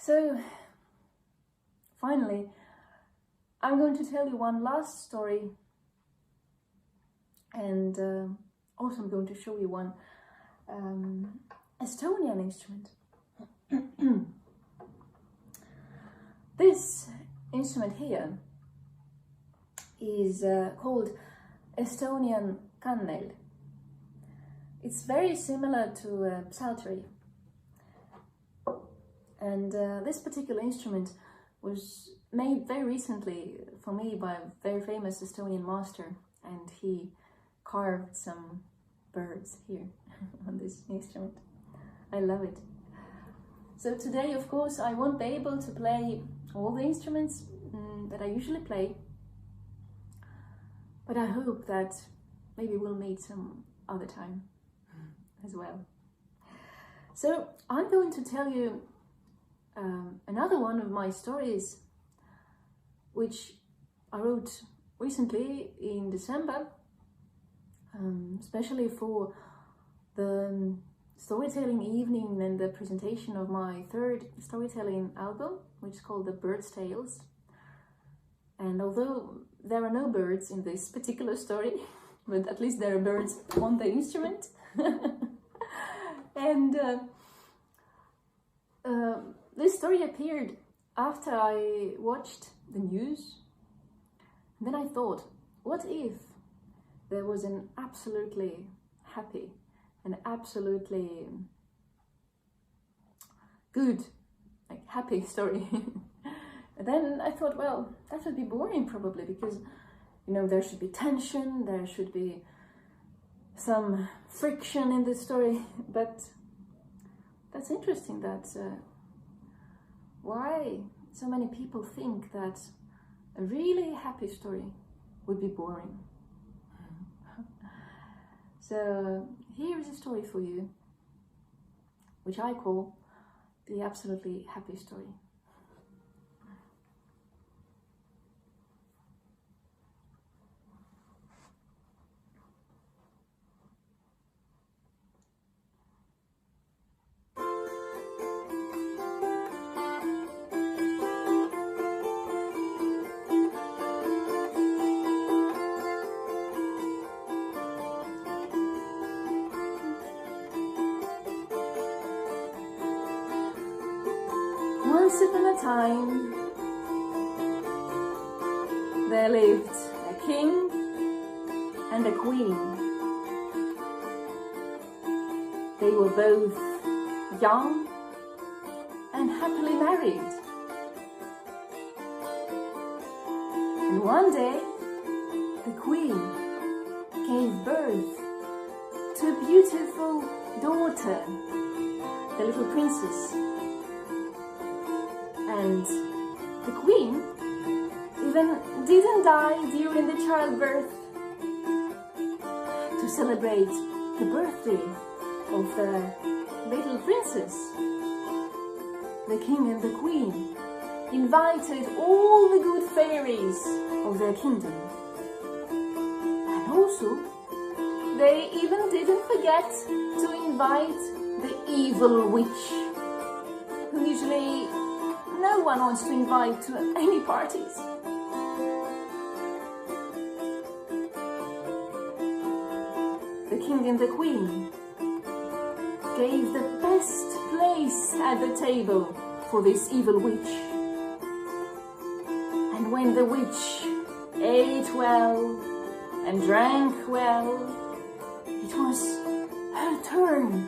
So, finally, I'm going to tell you one last story, and also I'm going to show you one Estonian instrument. This instrument here is called Estonian kannel. It's very similar to psaltery. And this particular instrument was made very recently for me by a very famous Estonian master, and he carved some birds here on this instrument. I love it. So today, of course, I won't be able to play all the instruments that I usually play, but I hope that maybe we'll meet some other time as well. So I'm going to tell you another one of my stories, which I wrote recently in December, especially for the storytelling evening and the presentation of my third storytelling album, which is called The Bird's Tales. And although there are no birds in this particular story, but at least there are birds on the instrument. And this story appeared after I watched the news. And then I thought, what if there was an absolutely happy and absolutely good, like happy story? And then I thought, well, that would be boring probably, because, you know, there should be tension, there should be some friction in the story. But that's interesting that why so many people think that a really happy story would be boring. So here is a story for you, which I call the absolutely happy story. Once upon a time, there lived a king and a queen. They were both young and happily married. And one day, the queen gave birth to a beautiful daughter, the little princess. And the queen even didn't die during the childbirth. To celebrate the birthday of the little princess, the king and the queen invited all the good fairies of their kingdom. And also, they even didn't forget to invite the evil witch, who usually no one wants to invite to any parties. The king and the queen gave the best place at the table for this evil witch. And when the witch ate well and drank well, it was her turn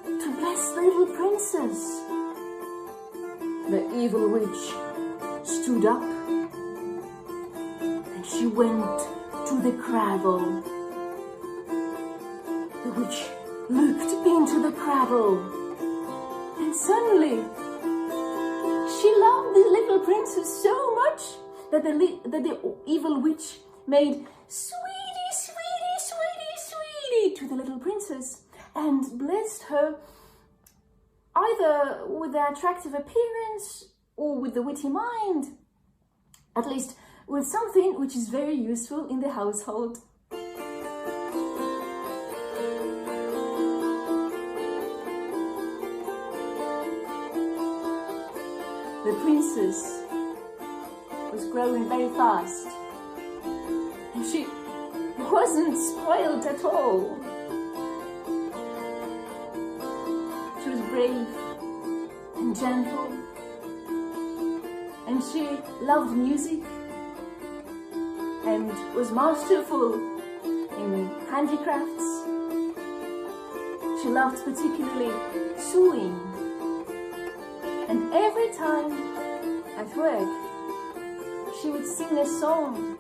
to bless the little princess. The evil witch stood up and she went to the cradle. The witch looked into the cradle, and suddenly she loved the little princess so much that the evil witch made sweetie, sweetie, sweetie, sweetie to the little princess and blessed her either with the attractive appearance or with the witty mind, at least with something which is very useful in the household. princess was growing very fast, and she wasn't spoiled at all. She was brave and gentle, and she loved music and was masterful in handicrafts. She loved particularly sewing, and every time at work she would sing a song.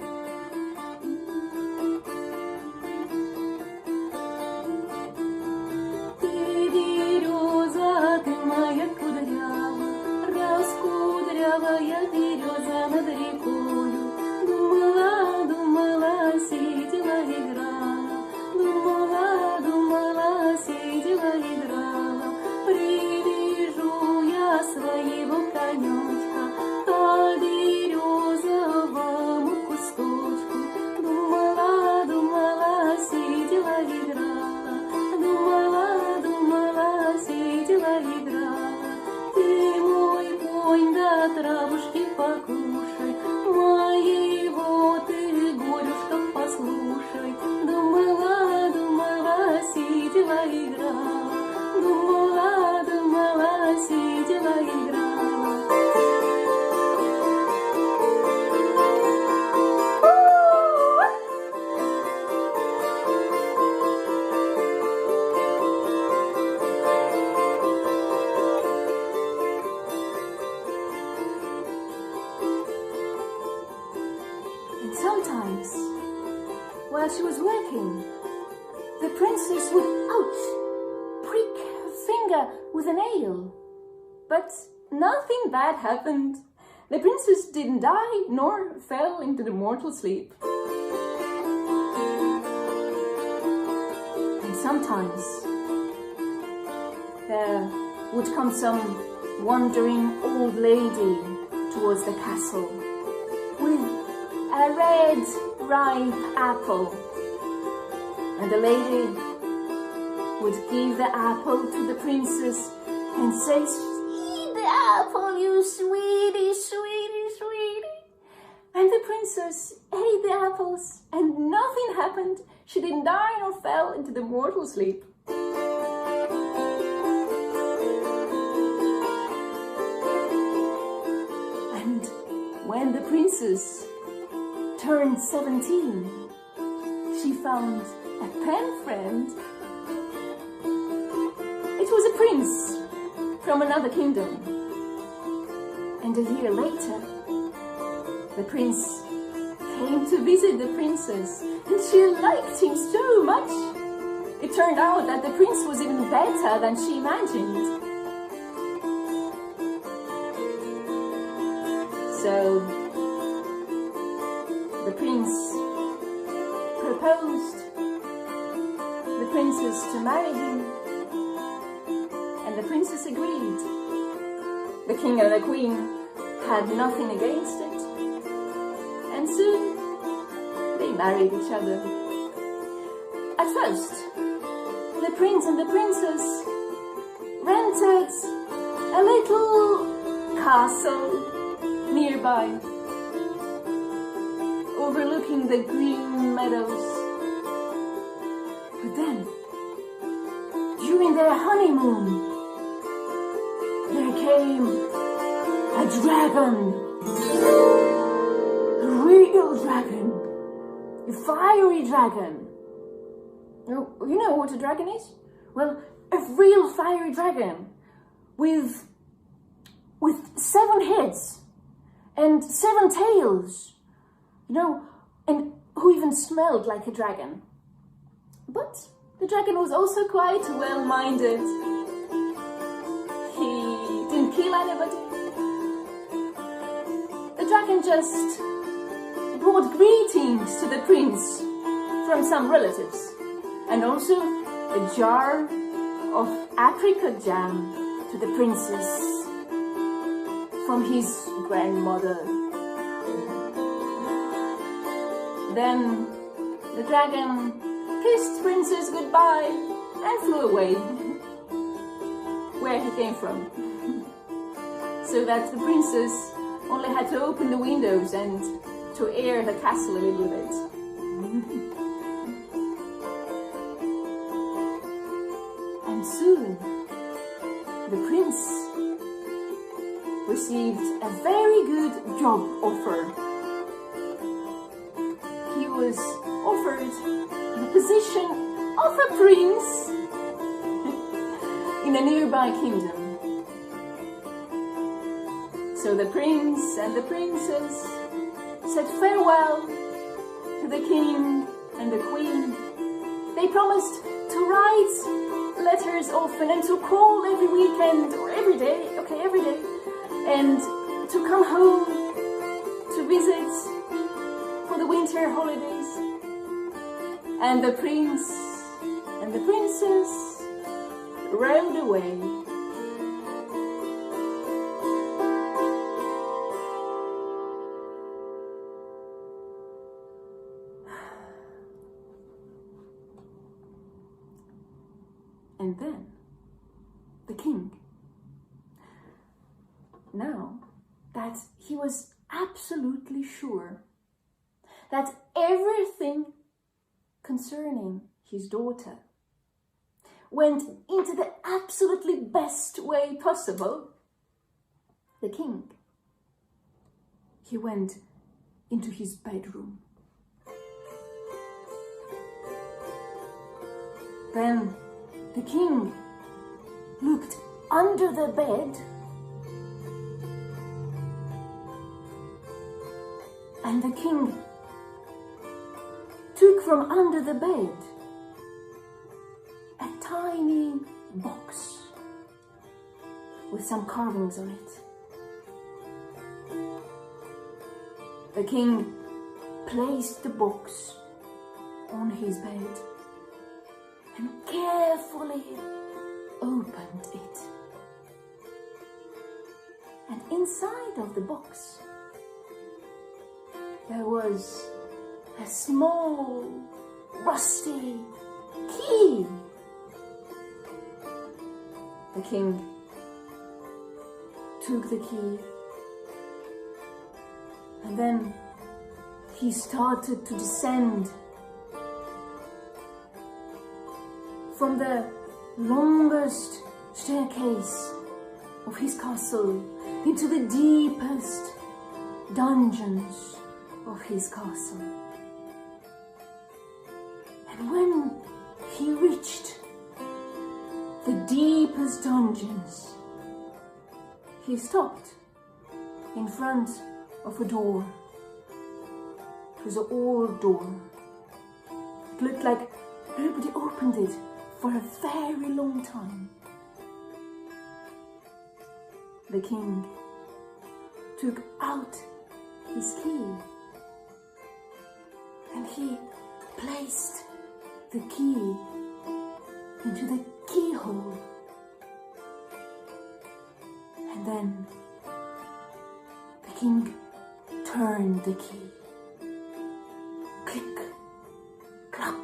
Раскудрявая береза над рекою, думала, думала, сидела, играла, думала, думала, сидела, играла. Привяжу я своего конечка к березовому кусточку, думала, думала, сидела, играла, думала, думала, сидела, играла. Ты мой конь, да травушки покушай, моего ты горюшка послушай. Думала, думала, сидела, играла, думала, думала, сидела, играла. And sometimes, while she was working, the princess would, ouch, prick her finger with a nail. But nothing bad happened. The princess didn't die nor fell into the mortal sleep. And sometimes there would come some wandering old lady towards the castle with a red, ripe apple. And the lady would give the apple to the princess and say, "Eat the apple, you sweetie, sweetie, sweetie." And the princess ate the apples and nothing happened. She didn't die nor fell into the mortal sleep. And when the princess turned 17, she found a pen friend. It was a prince from another kingdom. And a year later, the prince came to visit the princess, and she liked him so much. It turned out that the prince was even better than she imagined. So the prince proposed the princess to marry him, and the princess agreed. The king and the queen had nothing against it, and soon they married each other. At first, the prince and the princess rented a little castle nearby, overlooking the green meadows. But then, during their honeymoon, there came a dragon, a real dragon, a fiery dragon. You know what a dragon is? Well, a real fiery dragon with 7 heads and 7 tails, and who even smelled like a dragon. But the dragon was also quite well-minded. He didn't kill anybody. The dragon just brought greetings to the prince from some relatives, and also a jar of apricot jam to the princess from his grandmother. Then the dragon kissed Princess goodbye and flew away, where he came from. so that the princess only had to open the windows and to air the castle a little bit. And soon the prince received a very good job offer. He was offered the position of a prince in a nearby kingdom. So the prince and the princess said farewell to the king and the queen. They promised to write letters often and to call every weekend or every day, and to come home to visit for the winter holidays. And the prince and the princess rode away. And then the king, now that he was absolutely sure that everything concerning his daughter went into the absolutely best way possible, the king, he went into his bedroom. Then the king looked under the bed and the king took from under the bed a tiny box with some carvings on it. The king placed the box on his bed and carefully opened it. And inside of the box there was a small rusty key. The king took the key and then he started to descend from the longest staircase of his castle into the deepest dungeons of his castle. And when he reached the deepest dungeons, he stopped in front of a door. It was an old door. It looked like nobody opened it for a very long time. The king took out his key and he placed the key into the keyhole. And then the king turned the key. Click, clack.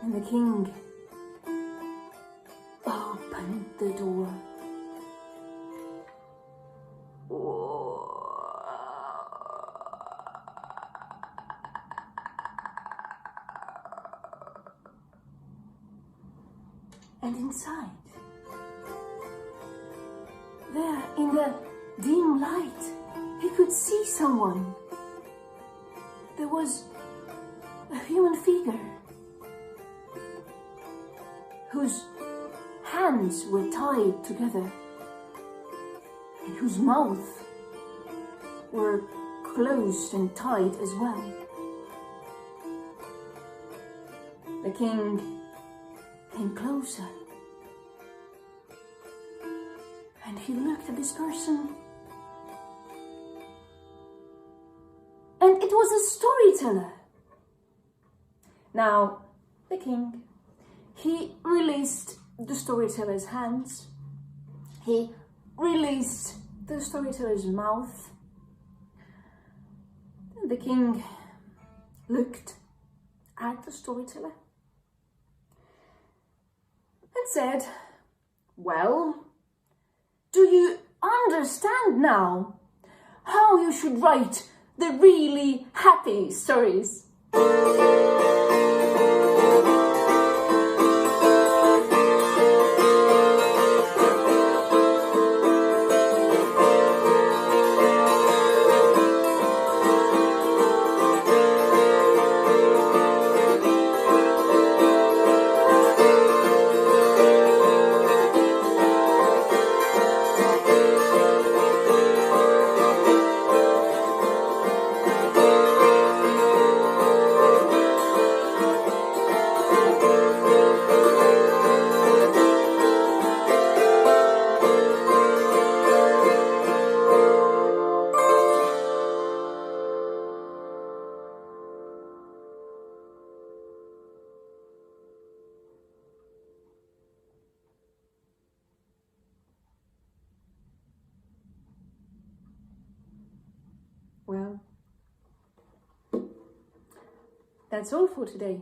And the king opened the door. And inside, there in the dim light, he could see someone. There was a human figure whose hands were tied together and whose mouth were closed and tied as well. The king came closer and he looked at this person, and it was a storyteller. Now the king, he released the storyteller's hands, he released the storyteller's mouth, and the king looked at the storyteller and said, Well, do you understand now how you should write the really happy stories? Well, that's all for today.